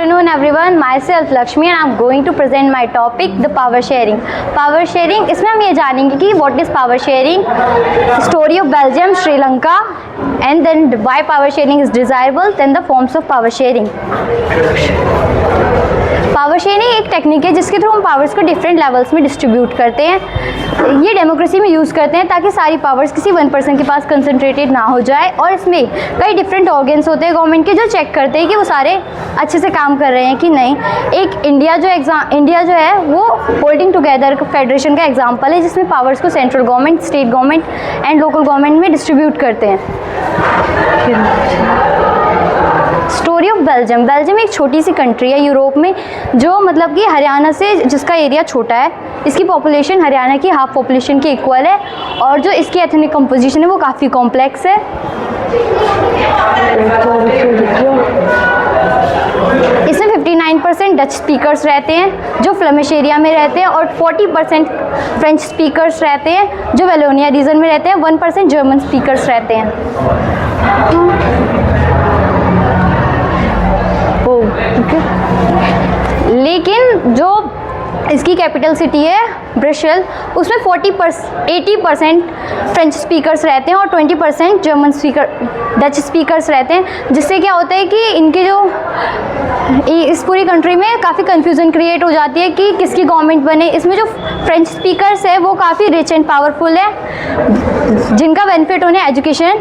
afternoon everyone, myself Lakshmi and I'm going to present my topic the power sharing. Power sharing इसमें हम ये जानेंगे कि what is power sharing, story of Belgium, Sri Lanka and then why power sharing is desirable, then the forms of power sharing. Power sharing एक technique है जिसके through हम powers को डिफरेंट लेवल्स में डिस्ट्रीब्यूट करते हैं। ये डेमोक्रेसी में यूज़ करते हैं ताकि सारी पावर्स किसी वन पर्सन के पास कंसंट्रेटेड ना हो जाए, और इसमें कई डिफरेंट ऑर्गन्स होते हैं गवर्नमेंट के जो चेक करते हैं कि वो सारे अच्छे से काम कर रहे हैं कि नहीं। एक इंडिया जो है वो होल्डिंग टुगेदर फेडरेशन का एग्जाम्पल है जिसमें पावर्स को central government, state government and local government में डिस्ट्रीब्यूट करते हैं। Story of Belgium. बेल्जियम एक छोटी सी कंट्री है यूरोप में जो मतलब कि हरियाणा से, जिसका एरिया छोटा है, इसकी पॉपुलेशन हरियाणा की हाफ पॉपुलेशन के इक्वल है, और जो इसकी एथनिक कंपोजिशन है वो काफ़ी कॉम्प्लेक्स है। इसमें 59% डच स्पीकर्स रहते हैं जो फ्लेमिश एरिया में रहते हैं, और 40% फ्रेंच स्पीकर्स रहते हैं जो वेलोनिया रीजन में रहते हैं, 1% जर्मन स्पीकर्स रहते हैं। लेकिन जो इसकी कैपिटल सिटी है ब्रसेल, उसमें 80% फ्रेंच स्पीकर्स रहते हैं और 20% जर्मन डच स्पीकर्स रहते हैं, जिससे क्या होता है कि इनके जो इस पूरी कंट्री में काफ़ी कन्फ्यूज़न क्रिएट हो जाती है कि किसकी गवर्नमेंट बने। इसमें जो फ्रेंच स्पीकर्स है वो काफ़ी रिच एंड पावरफुल है, जिनका बेनिफिट उन्हें एजुकेशन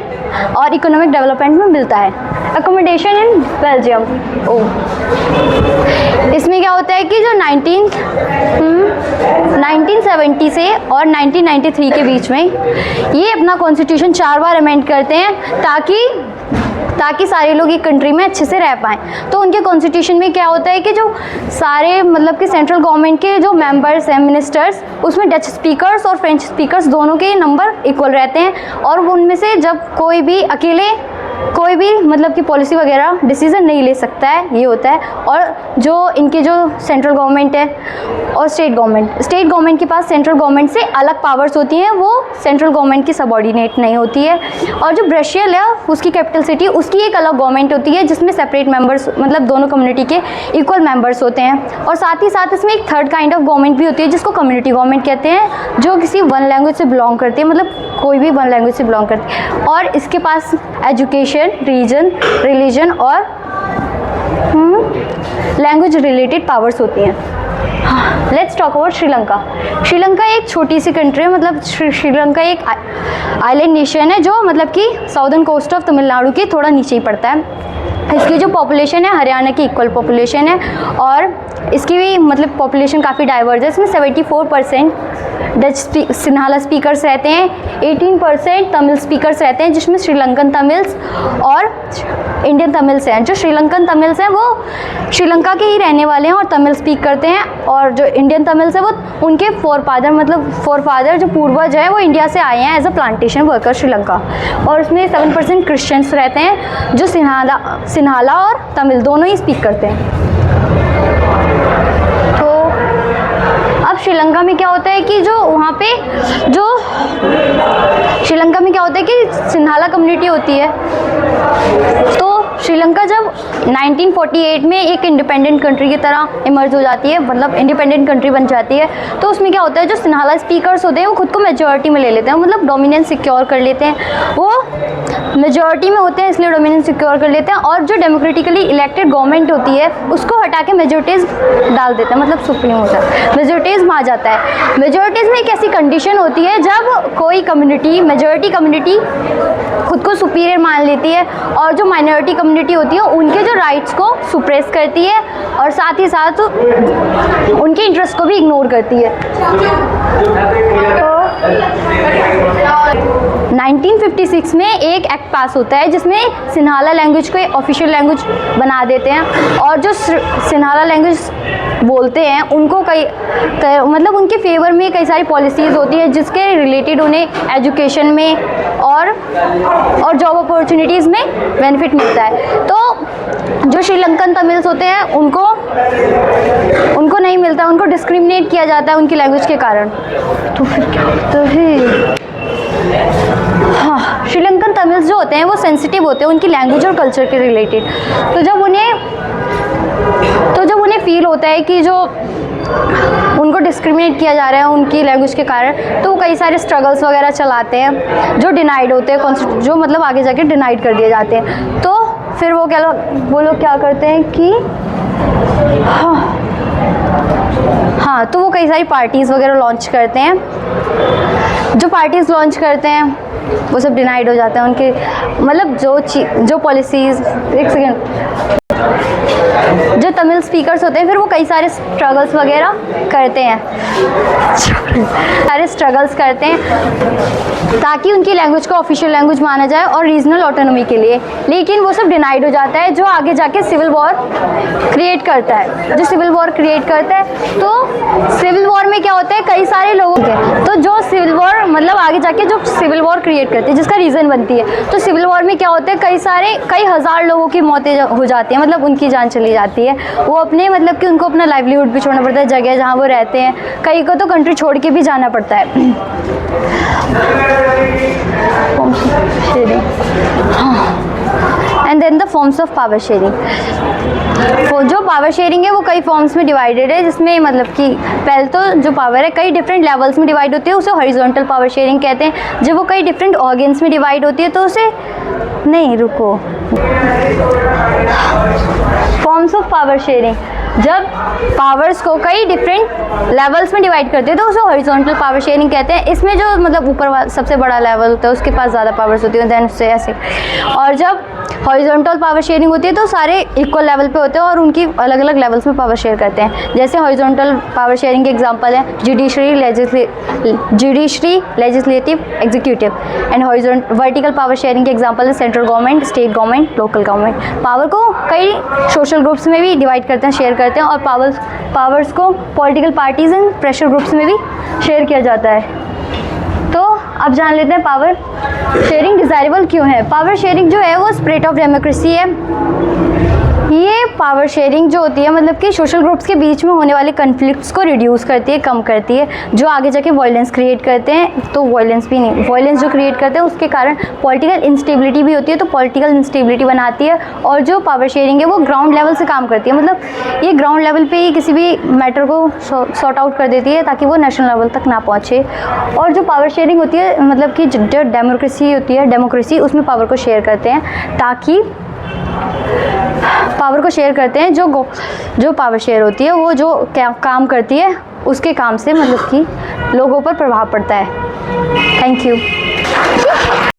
और इकोनॉमिक डेवलपमेंट में मिलता है। Accommodation in Belgium. इसमें क्या होता है कि जो 1970 से और 1993 के बीच में ये अपना कॉन्स्टिट्यूशन 4 बार अमेंड करते हैं ताकि सारे लोग एक कंट्री में अच्छे से रह पाएँ। तो उनके कॉन्स्टिट्यूशन में क्या होता है कि जो सारे मतलब कि सेंट्रल गवर्नमेंट के जो मेंबर्स हैं, मिनिस्टर्स, उसमें डच स्पीकर्स और फ्रेंच स्पीकर्स दोनों के नंबर इक्वल रहते हैं, और उनमें से जब कोई भी मतलब कि पॉलिसी वगैरह डिसीजन नहीं ले सकता है, ये होता है। और जो इनके जो सेंट्रल गवर्नमेंट है और स्टेट गवर्नमेंट के पास सेंट्रल गवर्नमेंट से अलग पावर्स होती हैं, वो सेंट्रल गवर्नमेंट की सबऑर्डिनेट नहीं होती है। और जो ब्रसेल है उसकी कैपिटल सिटी, उसकी एक अलग गवर्नमेंट होती है जिसमें सेपरेट मेंबर्स, मतलब दोनों कम्युनिटी के इक्वल मेंबर्स होते हैं। और साथ ही साथ इसमें एक थर्ड काइंड ऑफ गवर्नमेंट भी होती है जिसको कम्युनिटी गवर्नमेंट कहते हैं, जो किसी वन लैंग्वेज से बिलोंग करती है, मतलब कोई भी वन लैंग्वेज से बिलोंग करती है, और इसके पास एजुकेशन, रीजन, रिलीजन और लैंग्वेज रिलेटेड पावर्स होती हैं। Let's talk about Sri Lanka. Sri Lanka एक छोटी सी कंट्री है, मतलब श्रीलंका एक आइलैंड नेशन है जो मतलब कि साउदर्न कोस्ट ऑफ तमिलनाडु के थोड़ा नीचे ही पड़ता है। इसकी जो पॉपुलेशन है हरियाणा की इक्वल पॉपुलेशन है, और इसकी भी मतलब पॉपुलेशन काफ़ी डाइवर्स है। इसमें 74% डच सिन्हाला स्पीकर्स रहते हैं, 18% तमिल स्पीकर्स रहते हैं, जिसमें श्रीलंकन तमिल्स और इंडियन तमिल्स हैं। जो श्रीलंकन तमिल्स हैं वो श्रीलंका के ही रहने वाले हैं और तमिल स्पीक करते हैं, और जो इंडियन तमिल्स हैं वो उनके फोरफादर जो पूर्वज हैं वो इंडिया से आए हैं as a plantation worker Sri Lanka. और उसमें 7% क्रिश्चियंस रहते हैं जो सिन्हाला और तमिल दोनों ही स्पीक करते हैं। तो अब श्रीलंका में क्या होता है कि जो वहाँ पे जो श्रीलंका में क्या होता है कि सिन्हाला कम्युनिटी होती है। तो श्रीलंका जब 1948 में एक इंडिपेंडेंट कंट्री की तरह इमर्ज हो जाती है, मतलब इंडिपेंडेंट कंट्री बन जाती है, तो उसमें क्या होता है जो सिन्हाला स्पीकर्स होते हैं वो खुद को मेजॉरिटी में ले लेते हैं, मतलब डोमिनेंस सिक्योर कर लेते हैं। वो मेजॉरिटी में होते हैं इसलिए डोमिनेंस सिक्योर कर लेते हैं, और जो डेमोक्रेटिकली इलेक्टेड गवर्नमेंट होती है उसको हटा के मेजॉरिटीज़ डाल देते हैं, मतलब सुप्रीम होता है, मेजॉरिटीज़ में आ जाता है। मेजॉरिटीज़ में एक ऐसी कंडीशन होती है जब कोई कम्युनिटी, मेजॉरिटी कम्युनिटी खुद को सुपीरियर मान लेती है, और जो माइनॉरिटी कम्युनिटी होती है उनके जो राइट्स को सुप्रेस करती है, और साथ ही साथ उनके इंटरेस्ट को भी इग्नोर करती है। तो 1956 में एक एक्ट पास होता है जिसमें सिन्हाला लैंग्वेज को ऑफिशियल लैंग्वेज बना देते हैं, और जो सिन्हाला लैंग्वेज बोलते हैं उनको मतलब उनके फेवर में कई सारी पॉलिसीज़ होती है जिसके रिलेटेड उन्हें एजुकेशन में और जॉब अपॉर्चुनिटीज़ में बेनिफिट मिलता है। तो जो श्रीलंकन तमिल्स होते हैं उनको नहीं मिलता, उनको डिस्क्रिमिनेट किया जाता है उनकी लैंग्वेज के कारण। तो फिर क्या होता है, हाँ, श्रीलंकन तमिल्स जो होते हैं वो सेंसिटिव होते हैं उनकी लैंग्वेज और कल्चर के रिलेटेड। तो जब उन्हें फील होता है कि जो उनको डिस्क्रिमिनेट किया जा रहा है उनकी लैंग्वेज के कारण, तो वो कई सारे स्ट्रगल्स वगैरह चलाते हैं जो डिनाइड होते हैं, जो मतलब आगे जाके डिनाइड कर दिए जाते हैं। तो फिर वो लोग क्या करते हैं कि हाँ, तो वो कई सारी पार्टीज़ वगैरह लॉन्च करते हैं। जो पार्टीज़ लॉन्च करते हैं वो सब डिनाइड हो जाते हैं उनके, मतलब जो पॉलिसीज़। एक सेकेंड। जो तमिल स्पीकर्स होते हैं फिर वो कई सारे स्ट्रगल्स वगैरह करते हैं ताकि उनकी लैंग्वेज को ऑफिशियल लैंग्वेज माना जाए और रीजनल ऑटोनॉमी के लिए, लेकिन वो सब डिनाइड हो जाता है, जो आगे जाके सिविल वॉर क्रिएट करता है। तो सिविल वॉर में क्या होता है, कई सारे लोगों के, तो जो सिविल वॉर मतलब आगे जाके जो सिविल वॉर क्रिएट करते हैं जिसका रीज़न बनती है, तो सिविल वॉर में क्या होता है, कई हज़ार लोगों की मौतें हो जाती हैं, मतलब उनकी जान चली जाती है। वो अपने मतलब कि उनको अपना लाइवलीहुड भी छोड़ना पड़ता है, जगह जहाँ वो रहते हैं, कई को तो कंट्री छोड़ के भी जाना पड़ता है। And then the forms of power sharing. जो पावर शेयरिंग है वो कई फॉर्म्स में डिवाइडेड है, जिसमें मतलब कि पहले तो जो पावर है कई डिफरेंट लेवल्स में डिवाइड होती है, उसे हॉरिजॉन्टल पावर शेयरिंग कहते हैं। जब वो कई डिफरेंट ऑर्गन्स में डिवाइड होती है तो उसे फॉर्म्स ऑफ पावर शेयरिंग, जब पावर्स को कई डिफरेंट लेवल्स में डिवाइड करते हैं तो उसे हॉरिजॉन्टल पावर शेयरिंग कहते हैं। इसमें जो मतलब ऊपर सबसे बड़ा लेवल होता है उसके पास ज़्यादा पावर्स होती है, देन उससे ऐसे। और जब हॉरिजॉन्टल पावर शेयरिंग होती है तो सारे इक्वल लेवल पे होते हैं और उनकी अलग अलग लेवल्स में पावर शेयर करते हैं। जैसे हॉरिजॉन्टल पावर शेयरिंग के एग्जांपल है judiciary, legislative, executive. And vertical power sharing के एग्जांपल है central government, state government, local government. Power को कई सोशल ग्रुप्स में भी डिवाइड करते हैं, शेयर करते हैं, और पावर्स को political parties and pressure groups में भी शेयर किया जाता है। तो अब जान लेते हैं पावर शेयरिंग डिज़ायरेबल क्यों है। पावर शेयरिंग जो है वो स्प्रिट ऑफ डेमोक्रेसी है। ये पावर शेयरिंग जो होती है मतलब कि सोशल ग्रुप्स के बीच में होने वाले कन्फ्लिक्ट्स को रिड्यूस करती है, कम करती है, जो आगे जाके वायलेंस क्रिएट करते हैं। तो वायलेंस जो क्रिएट करते हैं उसके कारण पॉलिटिकल इंस्टेबिलिटी भी होती है, तो पॉलिटिकल इंस्टेबिलिटी बनाती है। और जो पावर शेयरिंग है वो ग्राउंड लेवल से काम करती है, मतलब ये ग्राउंड लेवल पे ही किसी भी मैटर को सॉर्ट आउट कर देती है ताकि वो नेशनल लेवल तक ना पहुँचे। और जो पावर शेयरिंग होती है मतलब कि जो डेमोक्रेसी होती है, डेमोक्रेसी उसमें पावर को शेयर करते हैं, ताकि पावर को शेयर करते हैं। जो पावर शेयर होती है वो जो काम करती है उसके काम से मतलब कि लोगों पर प्रभाव पड़ता है। Thank you.